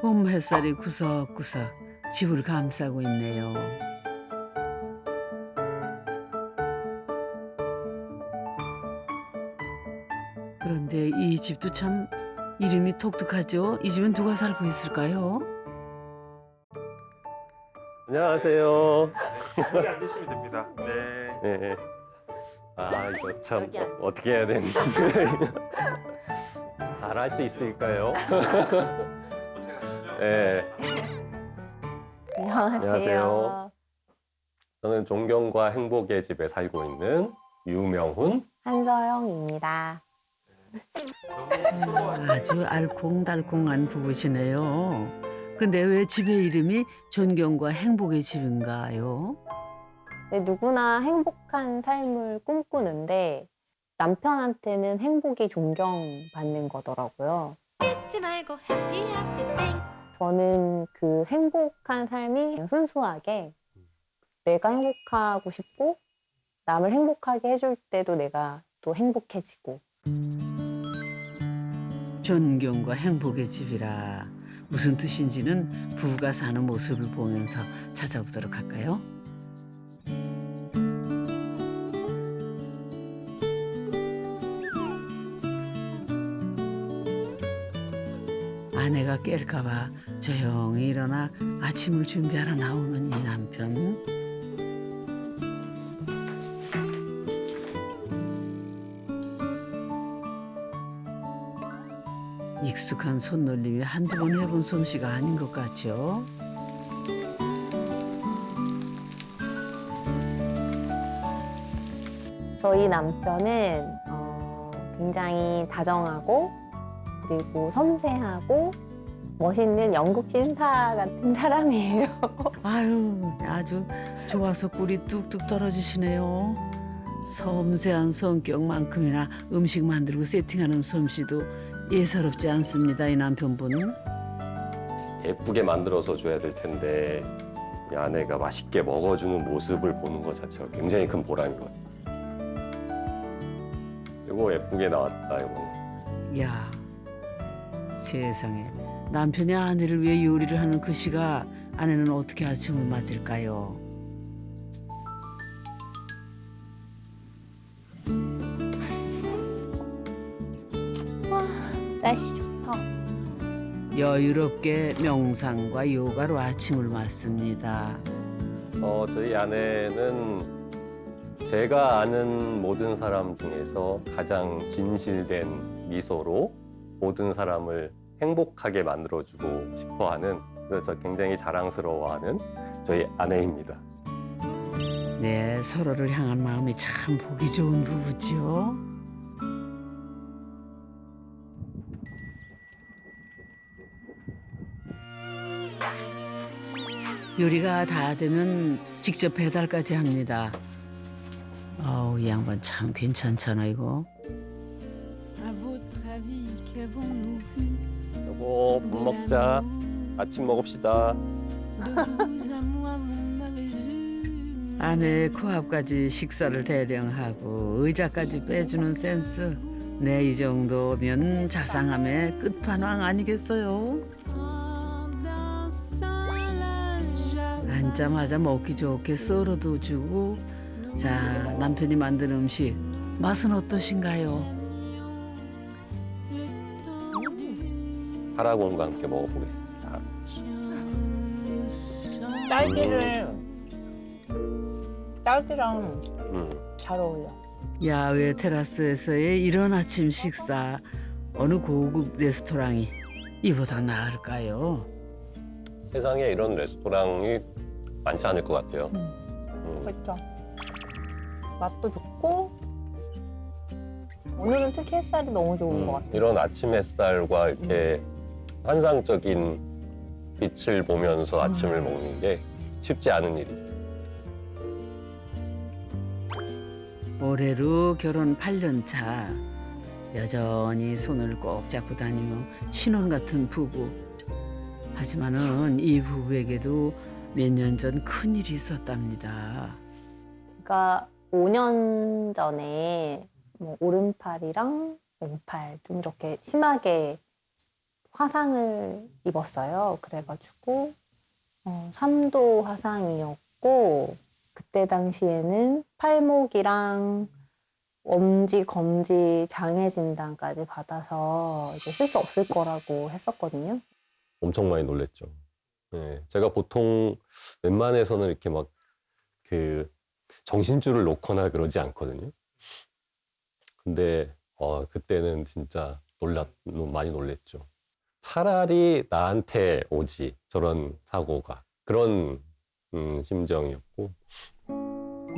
봄 햇살이 구석구석 집을 감싸고 있네요. 그런데 이 집도 참 이름이 독특하죠? 이 집은 누가 살고 있을까요? 안녕하세요. 여기 앉으시면 됩니다. 네. 네. 아, 이거 참 여기 앉으세요. 어떻게 해야 되는지. 잘할 수 있을까요? 네. 안녕하세요. 안녕하세요. 저는 존경과 행복의 집에 살고 있는 유명훈. 한서영입니다. 아주 알콩달콩한 부부시네요. 근데 왜 집의 이름이 존경과 행복의 집인가요? 네, 누구나 행복한 삶을 꿈꾸는데 남편한테는 행복이 존경받는 거더라고요. 잊지 말고 happy happy thing. 저는 그 행복한 삶이 그냥 순수하게 내가 행복하고 싶고 남을 행복하게 해줄 때도 내가 또 행복해지고. 존경과 행복의 집이라 무슨 뜻인지는 부부가 사는 모습을 보면서 찾아보도록 할까요? 아내가 깰까봐 조용히 일어나 아침을 준비하러 나오는 이 남편. 익숙한 손놀림이 한두 번 해본 솜씨가 아닌 것 같죠? 저희 남편은 굉장히 다정하고 그리고 섬세하고 멋있는 영국 신사 같은 사람이에요. 아유, 아주 좋아서 꿀이 뚝뚝 떨어지시네요. 섬세한 성격만큼이나 음식 만들고 세팅하는 솜씨도 예사롭지 않습니다, 이 남편분은. 예쁘게 만들어서 줘야 될 텐데 이 아내가 맛있게 먹어주는 모습을 보는 것 자체가 굉장히 큰 보람인 것 같아요. 이거 예쁘게 나왔다, 이거. 야, 세상에 남편이 아내를 위해 요리를 하는 그 시각 아내는 어떻게 아침을 맞을까요? 날씨 좋다. 여유롭게 명상과 요가로 아침을 맞습니다. 저희 아내는 제가 아는 모든 사람 중에서 가장 진실된 미소로 모든 사람을 행복하게 만들어주고 싶어하는, 그래서 굉장히 자랑스러워하는 저희 아내입니다. 네, 서로를 향한 마음이 참 보기 좋은 부부죠. 요리가 다 되면 직접 배달까지 합니다. 어우, 이 양반 참 괜찮잖아, 이거. 여보, 밥 먹자. 아침 먹읍시다. 아내의 코앞까지 식사를 대령하고 의자까지 빼주는 센스. 네, 이 정도면 자상함의 끝판왕 아니겠어요? 앉자마자 먹기 좋게 썰어도 주고. 자, 남편이 만든 음식 맛은 어떠신가요? 파라곤과 함께 먹어보겠습니다. 딸기랑 잘 어울려. 야외 테라스에서의 이런 아침 식사, 어느 고급 레스토랑이 이보다 나을까요? 세상에 이런 레스토랑이 많지 않을 것 같아요. 그렇죠. 맛도 좋고 오늘은 특히 햇살이 너무 좋은 것 같아요. 이런 아침 햇살과 이렇게 환상적인 빛을 보면서 아침을 먹는 게 쉽지 않은 일이에요. 올해로 결혼 8년 차. 여전히 손을 꼭 잡고 다니며 신혼 같은 부부. 하지만은 이 부부에게도 몇 년 전 큰일이 있었답니다. 제가 5년 전에 뭐 오른팔이랑 왼팔 좀 이렇게 심하게 화상을 입었어요. 그래가지고 3도 화상이었고 그때 당시에는 팔목이랑 엄지, 검지 장애 진단까지 받아서 이제 쓸 수 없을 거라고 했었거든요. 엄청 많이 놀랬죠. 네, 제가 보통 웬만해서는 이렇게 막 그 정신줄을 놓거나 그러지 않거든요. 근데 그때는 진짜 많이 놀랬죠. 차라리 나한테 오지 저런 사고가 그런 심정이었고.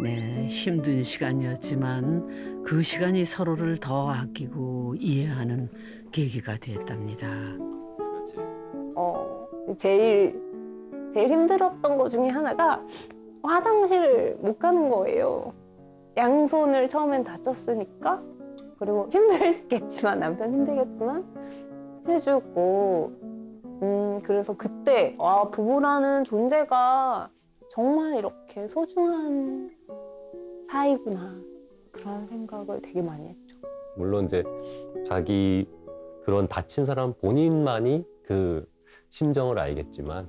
네, 힘든 시간이었지만 그 시간이 서로를 더 아끼고 이해하는 계기가 됐답니다. 제일 힘들었던 것 중에 하나가 화장실을 못 가는 거예요. 양손을 처음엔 다쳤으니까 그리고 힘들겠지만 남편 힘들겠지만 해주고 그래서 그때 부부라는 존재가 정말 이렇게 소중한 사이구나 그런 생각을 되게 많이 했죠. 물론 이제 자기 그런 다친 사람 본인만이 그 심정을 알겠지만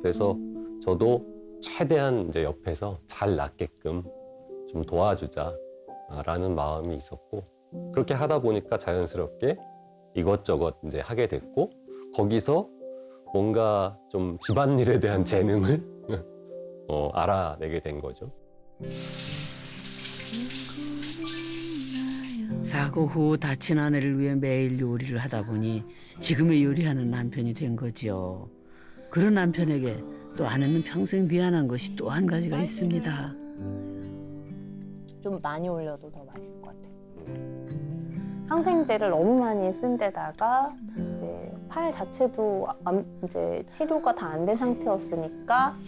그래서 저도 최대한 이제 옆에서 잘 낫게끔 좀 도와주자라는 마음이 있었고 그렇게 하다 보니까 자연스럽게 이것저것 이제 하게 됐고 거기서 뭔가 좀 집안일에 대한 재능을 알아내게 된 거죠. 사고 후 다친 아내를 위해 매일 요리를 하다 보니 지금의 요리하는 남편이 된 거지요. 그런 남편에게 또 아내는 평생 미안한 것이 또 한 가지가 있습니다. 좀 많이 올려도 더 맛있을 것 같아요. 항생제를 너무 많이 쓴 데다가 이제 팔 자체도 이제 치료가 다 안 된 상태였으니까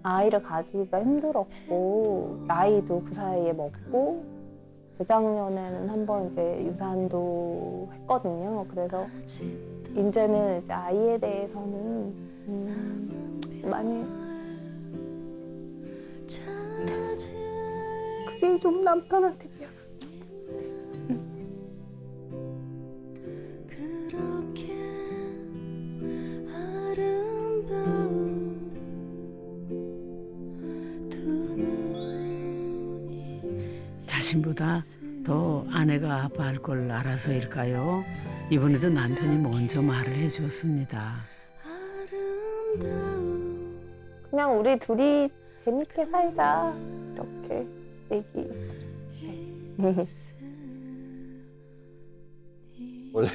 아이를 가지기가 힘들었고 나이도 그 사이에 먹고 재작년에는 한번 이제 유산도 했거든요. 그래서 이제는 이제 아이에 대해서는 많이 그게 좀 남편한테 미안하죠. 자신보다 더 아내가 아파할 걸 알아서일까요? 이번에도 남편이 먼저 말을 해줬습니다. 그냥 우리 둘이 재밌게 살자 이렇게 얘기. 원래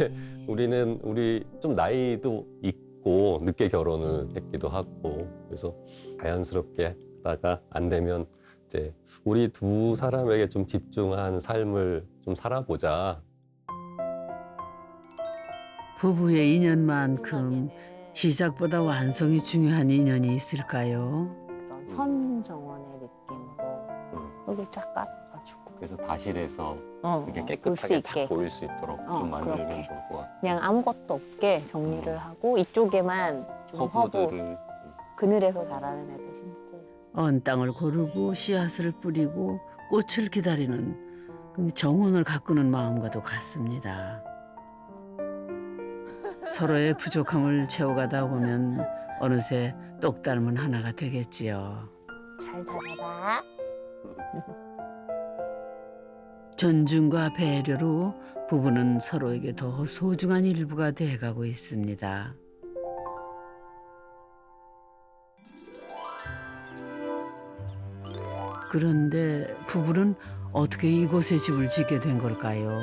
우리 좀 나이도 있고 늦게 결혼을 했기도 하고 그래서 자연스럽게 하다가 안 되면 이제 우리 두 사람에게 좀 집중한 삶을 좀 살아보자. 부부의 인연만큼 시작보다 완성이 중요한 인연이 있을까요? 그런 선정원의 느낌으로 여기 쫙 깔아가지고 그래서 다실에서 이렇게 볼 수 깨끗하게 있게. 딱 보일 수 있도록 좀 만들면 그렇게. 좋을 것 같아요. 그냥 아무것도 없게 정리를 하고 이쪽에만 좀 허브 허브들을 그늘에서 자라는 애들 심고 언 땅을 고르고 씨앗을 뿌리고 꽃을 기다리는 그 정원을 가꾸는 마음과도 같습니다. 서로의 부족함을 채워가다 보면 어느새 똑 닮은 하나가 되겠지요. 잘 자라라. 존중과 배려로 부부는 서로에게 더 소중한 일부가 돼가고 있습니다. 그런데 부부는 어떻게 이곳에 집을 짓게 된 걸까요?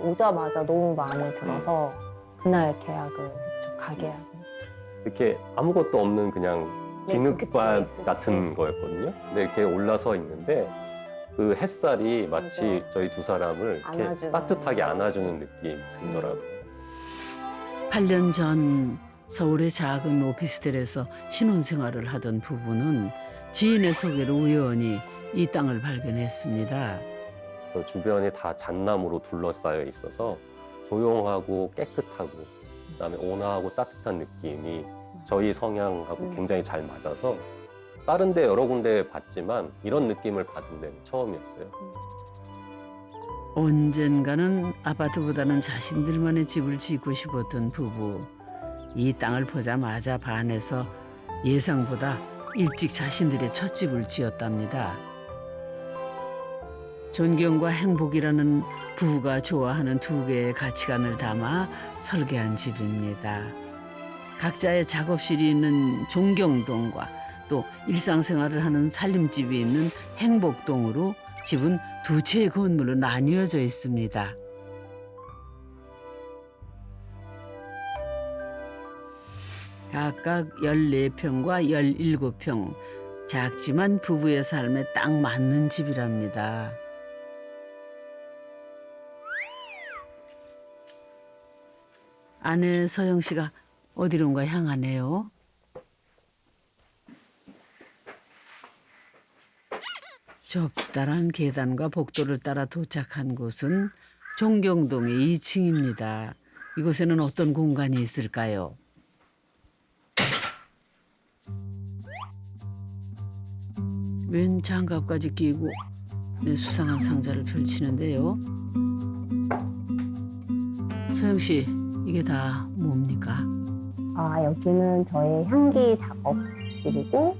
오자마자 너무 마음에 들어서 그날 계약을 했죠. 가계약을. 이렇게 아무것도 없는 그냥 네, 진흙밭 그치. 같은 거였거든요. 근데 이렇게 올라서 있는데 그 햇살이 마치 맞아. 저희 두 사람을 이렇게 안아주는. 따뜻하게 안아주는 느낌이 들더라고요. 8년 전 서울의 작은 오피스텔에서 신혼생활을 하던 부부는 지인의 소개로 우연히 이 땅을 발견했습니다. 그 주변이 다 잣나무로 둘러싸여 있어서 조용하고 깨끗하고 그다음에 온화하고 따뜻한 느낌이 저희 성향하고 굉장히 잘 맞아서 다른 데 여러 군데 봤지만 이런 느낌을 받은 데는 처음이었어요. 언젠가는 아파트보다는 자신들만의 집을 짓고 싶었던 부부. 이 땅을 보자마자 반해서 예상보다 일찍 자신들의 첫 집을 지었답니다. 존경과 행복이라는 부부가 좋아하는 두 개의 가치관을 담아 설계한 집입니다. 각자의 작업실이 있는 존경동과 또 일상생활을 하는 살림집이 있는 행복동으로 집은 두 채의 건물로 나뉘어져 있습니다. 각각 14평과 17평, 작지만 부부의 삶에 딱 맞는 집이랍니다. 아내 서영 씨가 어디론가 향하네요. 좁다란 계단과 복도를 따라 도착한 곳은 종경동의 2층입니다. 이곳에는 어떤 공간이 있을까요? 웬 장갑까지 끼고 내 수상한 상자를 펼치는데요. 소영 씨, 이게 다 뭡니까? 여기는 저의 향기 작업실이고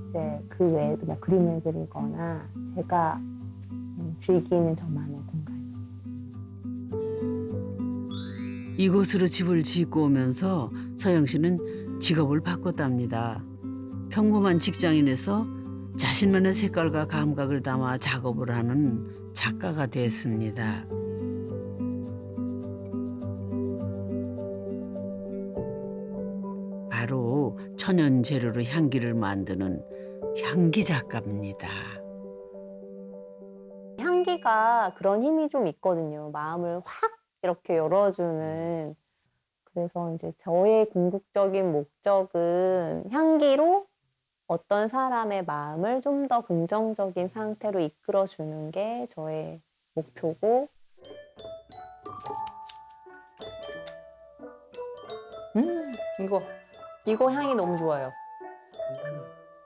이제 그 외에도 뭐 그림을 그리거나 제가 즐기는 저만의 공간. 이곳으로 집을 짓고 오면서 서영 씨는 직업을 바꿨답니다. 평범한 직장인에서 자신만의 색깔과 감각을 담아 작업을 하는 작가가 됐습니다. 바로 천연 재료로 향기를 만드는 향기 작가입니다. 향기가 그런 힘이 좀 있거든요. 마음을 확 이렇게 열어주는. 그래서 이제 저의 궁극적인 목적은 향기로 어떤 사람의 마음을 좀 더 긍정적인 상태로 이끌어주는 게 저의 목표고. 이거 향이 너무 좋아요.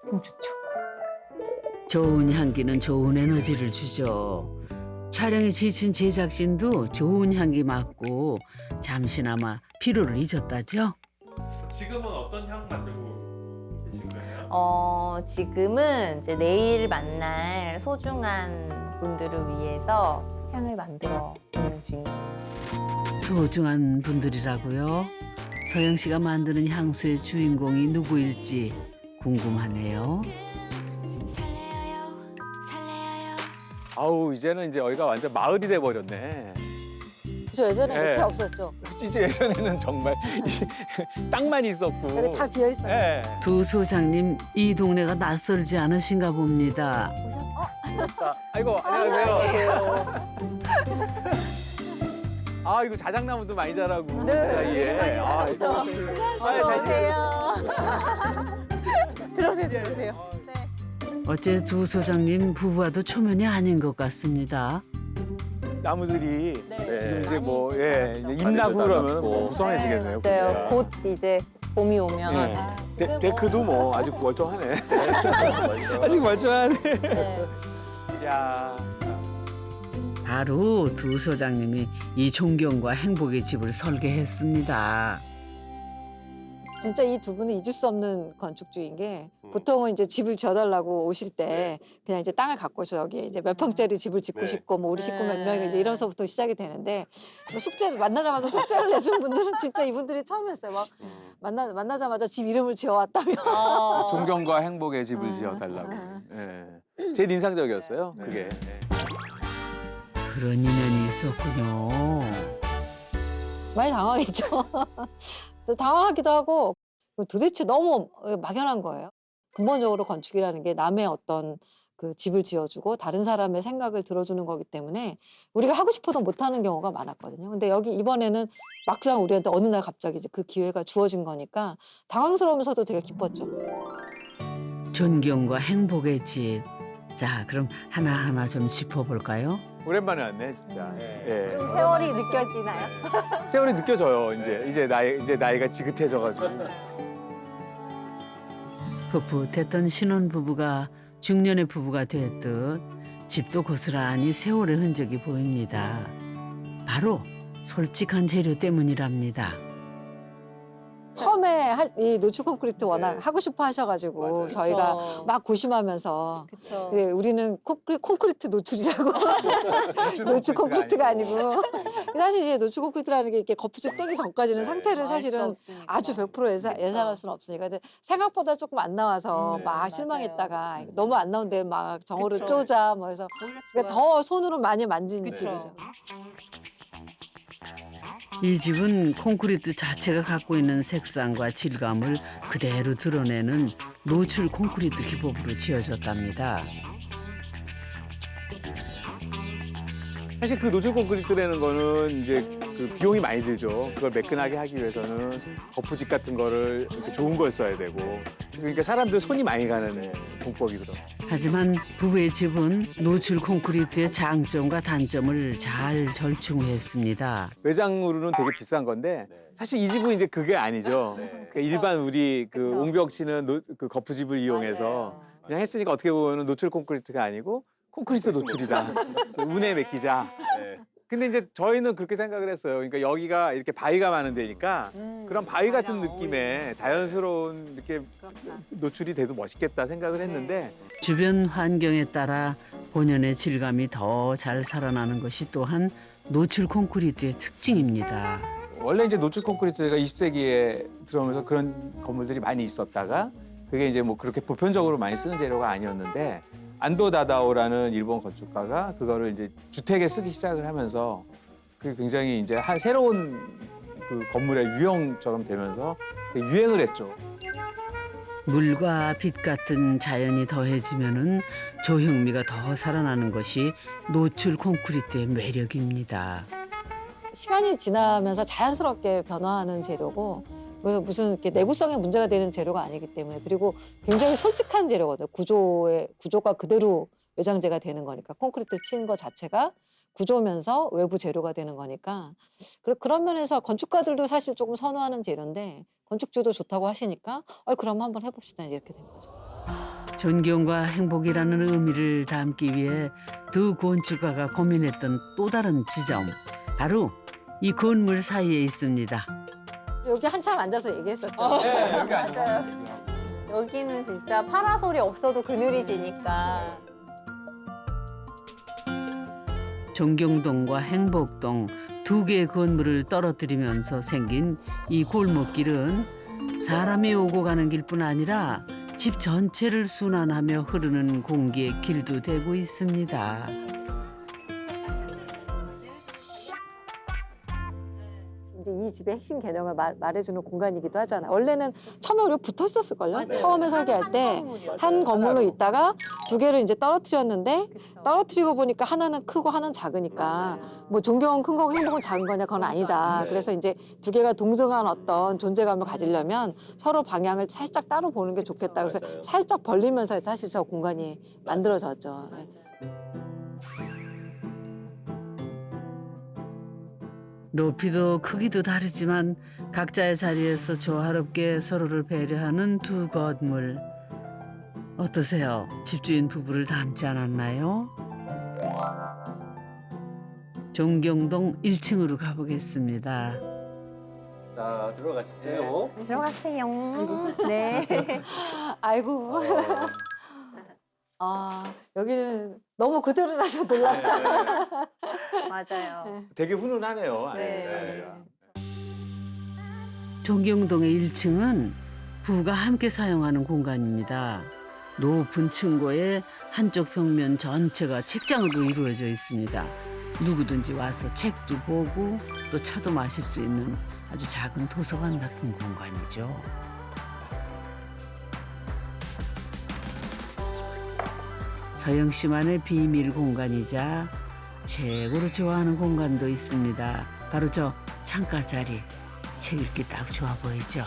좋죠. 좋은 향기는 좋은 에너지를 주죠. 촬영에 지친 제작진도 좋은 향기 맡고 잠시나마 피로를 잊었다죠. 지금은 어떤 향 만들고 계신 거예요? 지금은 이제 내일 만날 소중한 분들을 위해서 향을 만들어 보는 중이에요. 소중한 분들이라고요? 서영 씨가 만드는 향수의 주인공이 누구일지 궁금하네요. 설레어요 설레어요 아우 이제는 이제 여기가 완전 마을이 돼 버렸네. 저 예전에 네. 차 없었죠. 진짜 예전에는 정말 땅만 있었고. 여기 다 비어 있어요. 예. 두 소장님 이 동네가 낯설지 않으신가 봅니다. 아이고 안녕하세요. 아 이거 자작나무도 많이 자라고. 네. 사이에. 아 이거. 어서 오세요. 들어오세요, 들어오세요. 어째 두 소장님 부부와도 초면이 아닌 것 같습니다. 나무들이 네. 지금 이제 많이 뭐 이제 예, 자랐죠. 이제 잎나고 그러면 자랐고. 뭐 무성해지겠네요. 맞아요. 보기가. 곧 이제 봄이 오면. 예. 데크도 뭐 아직 멀쩡하네. 아직 멀쩡하네. 네. 야. 바로 두 소장님이 이 존경과 행복의 집을 설계했습니다. 진짜 이 두 분은 잊을 수 없는 건축주인 게 보통은 이제 집을 지어달라고 오실 때 그냥 이제 땅을 갖고 오셔서 여기에 이제 몇 평짜리 집을 짓고 네. 싶고 뭐 우리 식구 몇 네. 명이 이제 이러서부터 시작이 되는데 뭐 숙제를 만나자마자 숙제를 내준 분들은 진짜 이분들이 처음이었어요. 막 만나자마자 집 이름을 지어왔다며. 존경과 행복의 집을 아. 지어달라고. 아. 예. 제일 인상적이었어요. 네. 그게. 그런 인연이 있었군요. 많이 당황했죠. 당황하기도 하고 도대체 너무 막연한 거예요. 근본적으로 건축이라는 게 남의 어떤 그 집을 지어주고 다른 사람의 생각을 들어주는 거기 때문에 우리가 하고 싶어도 못하는 경우가 많았거든요. 근데 여기 이번에는 막상 우리한테 어느 날 갑자기 이제 그 기회가 주어진 거니까 당황스러우면서도 되게 기뻤죠. 존경과 행복의 집. 자, 그럼 하나하나 좀 짚어볼까요? 오랜만에 왔네, 진짜. 예. 좀 세월이 느껴지나요? 세월이 느껴져요. 이제 나이가 지긋해져가지고. 풋풋했던 신혼부부가 중년의 부부가 됐듯 집도 고스란히 세월의 흔적이 보입니다. 바로 솔직한 재료 때문이랍니다. 처음에 이 노출 콘크리트 워낙 네. 하고 싶어 하셔가지고 맞아요. 저희가 막 고심하면서 그쵸. 네, 우리는 콘크리트 노출이라고 노출 콘크리트가 아니고 사실 이제 노출 콘크리트라는 게 이렇게 거푸집 떼기 전까지는 네. 상태를 사실은 아주 100% 예상할 수는 없으니까 근데 생각보다 조금 안 나와서 네. 막 맞아요. 실망했다가 너무 안 나온데 막 정어를 그쵸. 쪼자 뭐 해서 그러니까 더 손으로 많이 만진 그쵸. 집이죠. 이 집은 콘크리트 자체가 갖고 있는 색상과 질감을 그대로 드러내는 노출 콘크리트 기법으로 지어졌답니다. 사실 그 노출 콘크리트라는 거는 이제 그 비용이 많이 들죠. 그걸 매끈하게 하기 위해서는 거푸집 같은 거를 이렇게 좋은 걸 써야 되고. 그러니까 사람들 손이 많이 가는 공법이거든. 하지만 부부의 집은 노출 콘크리트의 장점과 단점을 잘 절충했습니다. 외장으로는 되게 비싼 건데 사실 이 집은 이제 그게 아니죠. 그러니까 일반 우리 그 그쵸. 옹벽 씨는 그 거푸집을 이용해서 그냥 했으니까 어떻게 보면 노출 콘크리트가 아니고 콘크리트 노출이다. 운에 맡기자. 근데 이제 저희는 그렇게 생각을 했어요. 그러니까 여기가 이렇게 바위가 많은 데니까 그런 바위 같은 느낌의 자연스러운 이렇게 노출이 돼도 멋있겠다 생각을 했는데 주변 환경에 따라 본연의 질감이 더 잘 살아나는 것이 또한 노출 콘크리트의 특징입니다. 원래 이제 노출 콘크리트가 20세기에 들어오면서 그런 건물들이 많이 있었다가 그게 이제 뭐 그렇게 보편적으로 많이 쓰는 재료가 아니었는데 안도 다다오라는 일본 건축가가 그거를 이제 주택에 쓰기 시작을 하면서 그게 굉장히 이제 한 새로운 그 건물의 유형처럼 되면서 유행을 했죠. 물과 빛 같은 자연이 더해지면은 조형미가 더 살아나는 것이 노출 콘크리트의 매력입니다. 시간이 지나면서 자연스럽게 변화하는 재료고 그래서 무슨 이렇게 내구성에 문제가 되는 재료가 아니기 때문에 그리고 굉장히 솔직한 재료거든요. 구조가 그대로 외장재가 되는 거니까 콘크리트 친 거 자체가 구조면서 외부 재료가 되는 거니까 그런 면에서 건축가들도 사실 조금 선호하는 재료인데 건축주도 좋다고 하시니까 그럼 한번 해봅시다 이렇게 된 거죠. 존경과 행복이라는 의미를 담기 위해 두 건축가가 고민했던 또 다른 지점, 바로 이 건물 사이에 있습니다. 여기 한참 앉아서 얘기했었죠. 네, 여기 맞아요. 여기는 진짜 파라솔이 없어도 그늘이 지니까. 존경동과 행복동 두 개의 건물을 떨어뜨리면서 생긴 이 골목길은 사람이 오고 가는 길뿐 아니라 집 전체를 순환하며 흐르는 공기의 길도 되고 있습니다. 이제 이 집의 핵심 개념을 말해주는 공간이기도 하잖아요. 원래는 처음에 우리가 붙어 있었을걸요. 맞아요. 처음에 설계할 때 한 건물로 있다가 두 개를 이제 떨어뜨렸는데 떨어뜨리고 보니까 하나는 크고 하나는 작으니까 뭐 존경은 큰 거고 행복은 작은 거냐 그건 아니다. 그래서 이제 두 개가 동등한 어떤 존재감을 가지려면 서로 방향을 살짝 따로 보는 게 좋겠다. 그래서 살짝 벌리면서 사실 저 공간이 만들어졌죠. 높이도 크기도 다르지만 각자의 자리에서 조화롭게 서로를 배려하는 두 건물. 어떠세요? 집주인 부부를 닮지 않았나요? 존경동 1층으로 가보겠습니다. 자, 들어가실게요. 들어가세요. 네. 아이고. 여기는 너무 그대로라서 놀랍다. 맞아요. 되게 훈훈하네요. 네. 존경동의 1층은 부부가 함께 사용하는 공간입니다. 높은 층고에 한쪽 벽면 전체가 책장으로 이루어져 있습니다. 누구든지 와서 책도 보고 또 차도 마실 수 있는 아주 작은 도서관 같은 공간이죠. 서영 씨만의 비밀 공간이자 최고로 좋아하는 공간도 있습니다. 바로 저 창가 자리. 책 읽기 딱 좋아 보이죠?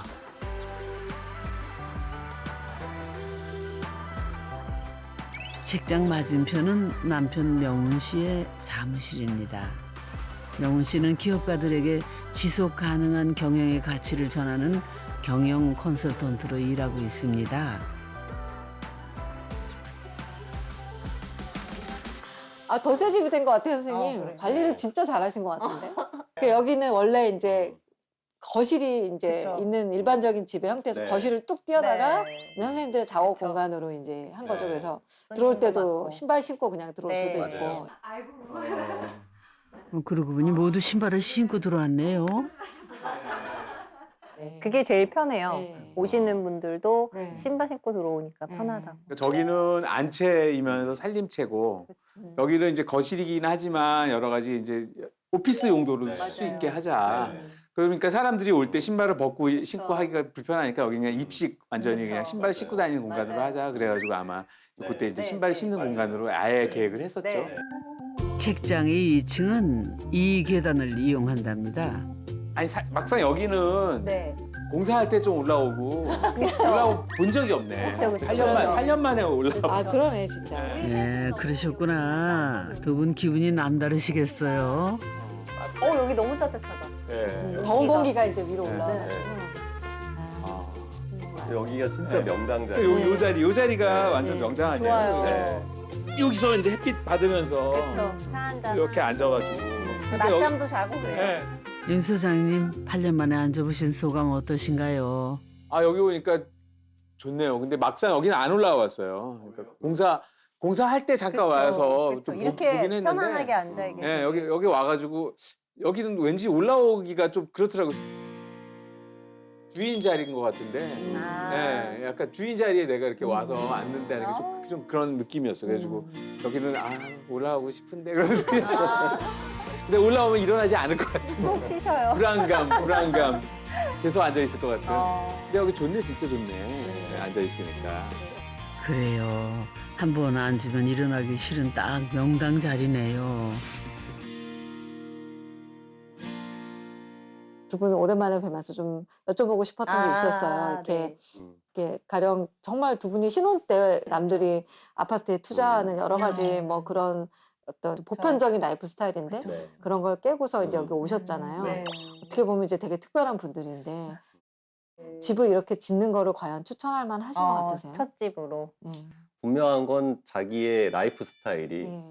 책장 맞은편은 남편 명훈 씨의 사무실입니다. 명훈 씨는 기업가들에게 지속 가능한 경영의 가치를 전하는 경영 컨설턴트로 일하고 있습니다. 아, 더 새 집이 된 것 같아요, 선생님. 그래요? 관리를 진짜 잘하신 것 같은데. 그 여기는 원래 이제 거실이 이제 그쵸. 있는 일반적인 집의 형태에서 네. 거실을 뚝 띄어다가 네. 선생님들의 작업 그쵸. 공간으로 이제 한 거죠. 네. 그래서 들어올 때도 맞고. 신발 신고 그냥 들어올 네. 수도 맞아요. 있고. 그러고 보니 모두 신발을 신고 들어왔네요. 네. 그게 제일 편해요. 네. 오시는 분들도 네. 신발 신고 들어오니까 네. 편하다. 그러니까 저기는 안채이면서 살림채고 여기는 이제 거실이긴 하지만 여러 가지 이제 오피스 용도로 쓸 수 맞아요. 있게 하자. 네. 그러니까 사람들이 올 때 신발을 벗고 신고 하기가 불편하니까 여기 그냥 입식 완전히 그쵸. 그냥 신발 신고 다니는 공간으로 맞아요. 하자. 그래가지고 아마 네. 그때 이제 네, 신발 네. 신는 맞아요. 공간으로 아예 네. 계획을 했었죠. 네. 책장의 2층은 이 계단을 이용한답니다. 아니 막상 여기는 네. 공사할 때 좀 올라오고 올라오 본 적이 없네. 그쵸, 그쵸. 8년 만에 올라오고. 아, 그러네, 진짜. 네, 그러셨구나. 두 분 기분이 남다르시겠어요. 여기 너무 따뜻하다. 네. 더운 공기가 이제 위로 네. 올라가지고. 아. 여기가 진짜 네. 명당 자리. 요 자리가 네. 완전 네. 명당 아니에요? 좋아요. 네. 여기서 이제 햇빛 받으면서 그렇죠. 차 한잔. 이렇게 앉아가지고. 그러니까 여기- 낮잠도 자고 그래요. 네. 임 소장님, 8년 만에 앉아보신 소감 어떠신가요? 아 여기 오니까 좋네요. 근데 막상 여기는 안 올라왔어요. 그러니까 공사할 때 잠깐 그쵸, 와서 그쵸. 좀 이렇게 보긴 했는데. 편안하게 앉아 계시고. 네, 여기 와가지고 여기는 왠지 올라오기가 좀 그렇더라고. 주인 자리인 것 같은데. 아. 네, 약간 주인 자리에 내가 이렇게 와서 앉는다는 게 좀 그런 느낌이었어. 그래가지고 여기는 올라오고 싶은데 그러면서 근데 올라오면 일어나지 않을 것 같은 푹 쉬셔요. 불안감 계속 앉아 있을 것 같은. 어. 근데 여기 좋네, 진짜 좋네. 앉아 있으니까. 그래요. 한 번 앉으면 일어나기 싫은 딱 명당 자리네요. 두 분 오랜만에 뵈면서 좀 여쭤보고 싶었던 게 있었어요. 이렇게, 음. 이렇게 가령 정말 두 분이 신혼 때 남들이 아파트에 투자하는 여러 가지 뭐 그런 어떤 보편적인 라이프 스타일인데 네. 그런 걸 깨고서 이제 음. 여기 오셨잖아요. 네. 어떻게 보면 이제 되게 특별한 분들인데 집을 이렇게 짓는 거를 과연 추천할 만 하신 것 같으세요? 첫 집으로. 예. 분명한 건 자기의 라이프 스타일이 예.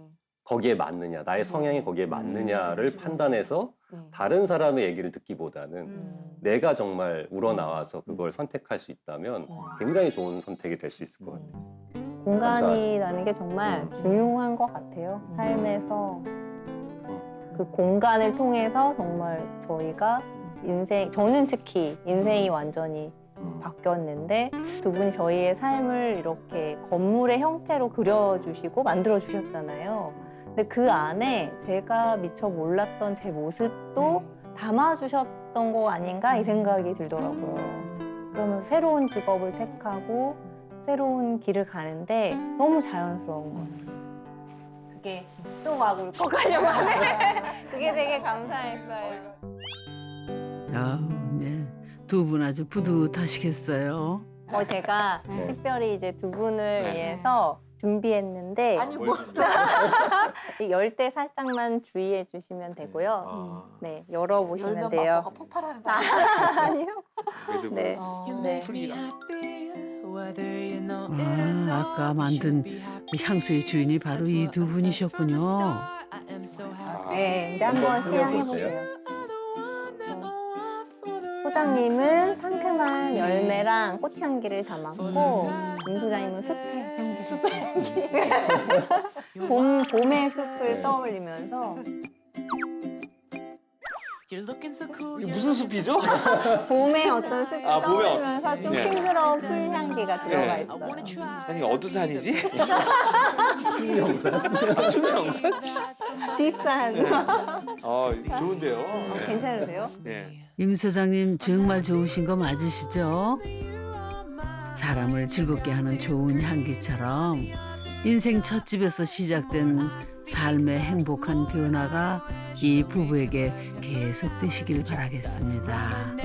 거기에 맞느냐, 나의 성향이 거기에 맞느냐를 판단해서 예. 다른 사람의 얘기를 듣기보다는 음. 내가 정말 우러나와서 그걸 선택할 수 있다면 굉장히 좋은 선택이 될 수 있을 것 같아요. 공간이라는 게 정말 중요한 것 같아요. 삶에서 그 공간을 통해서 정말 저희가 저는 특히 인생이 완전히 바뀌었는데 두 분이 저희의 삶을 이렇게 건물의 형태로 그려주시고 만들어주셨잖아요. 근데 그 안에 제가 미처 몰랐던 제 모습도 담아주셨던 거 아닌가 이 생각이 들더라고요. 그러면서 새로운 직업을 택하고 새로운 길을 가는데 너무 자연스러운 거예요. 그게 또 막 울컥하려고 하네. 그게 되게 감사했어요. 네. 두 분 아주 뿌듯하시겠어요. 제가 네. 특별히 이제 두 분을 네. 위해서 준비했는데 아니 뭐 열 때 살짝만 주의해 주시면 되고요. 아, 네, 열어보시면 열면 돼요. 막 폭발하는 거. 아니요. 그래도 뭐 네. 네. 풀이라. 아까 만든 이 향수의 주인이 바로 이 두 분이셨군요. 네, 근데 한번 시향해 보세요. 소장님은 상큼한 열매랑 꽃향기를 담았고, 임 소장님은 숲의 향기. 봄의 숲을 떠올리면서 이게 무슨 숲이죠? 봄의 어떤 숲을 아, 봄의 떠올리면서 좀 네. 싱그러운 풀 향기가 들어가 네. 있어요. 아니 어떤 산이지? 충령산. 충령산? 뒷산. 좋은데요. 괜찮으세요? 네. 임 소장님 정말 좋으신 거 맞으시죠? 사람을 즐겁게 하는 좋은 향기처럼 인생 첫 집에서 시작된 삶의 행복한 변화가 이 부부에게 계속되시길 바라겠습니다.